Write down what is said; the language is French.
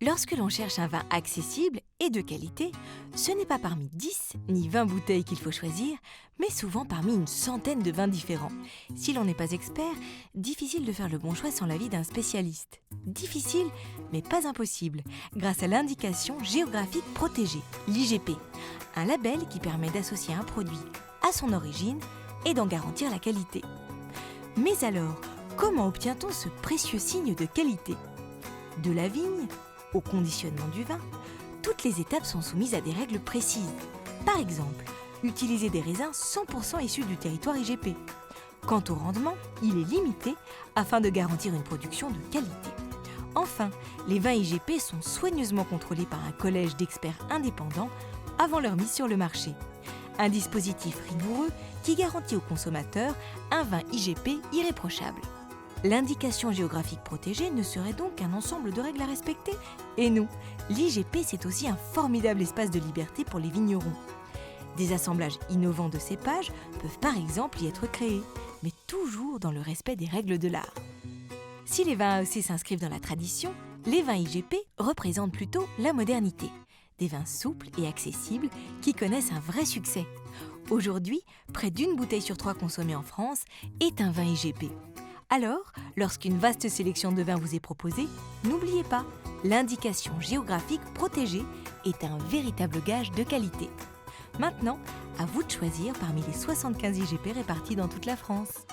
Lorsque l'on cherche un vin accessible et de qualité, ce n'est pas parmi 10 ni 20 bouteilles qu'il faut choisir, mais souvent parmi une centaine de vins différents. Si l'on n'est pas expert, difficile de faire le bon choix sans l'avis d'un spécialiste. Difficile, mais pas impossible, grâce à l'indication géographique protégée, l'IGP, un label qui permet d'associer un produit à son origine et d'en garantir la qualité. Mais alors, comment obtient-on ce précieux signe de qualité ? De la vigne au conditionnement du vin, toutes les étapes sont soumises à des règles précises. Par exemple, utiliser des raisins 100% issus du territoire IGP. Quant au rendement, il est limité afin de garantir une production de qualité. Enfin, les vins IGP sont soigneusement contrôlés par un collège d'experts indépendants avant leur mise sur le marché. Un dispositif rigoureux qui garantit aux consommateurs un vin IGP irréprochable. L'indication géographique protégée ne serait donc qu'un ensemble de règles à respecter. Et nous, l'IGP, c'est aussi un formidable espace de liberté pour les vignerons. Des assemblages innovants de cépages peuvent par exemple y être créés, mais toujours dans le respect des règles de l'art. Si les vins AOC s'inscrivent dans la tradition, les vins IGP représentent plutôt la modernité. Des vins souples et accessibles qui connaissent un vrai succès. Aujourd'hui, près d'une bouteille sur 3 consommée en France est un vin IGP. Alors, lorsqu'une vaste sélection de vins vous est proposée, n'oubliez pas, l'indication géographique protégée est un véritable gage de qualité. Maintenant, à vous de choisir parmi les 75 IGP répartis dans toute la France.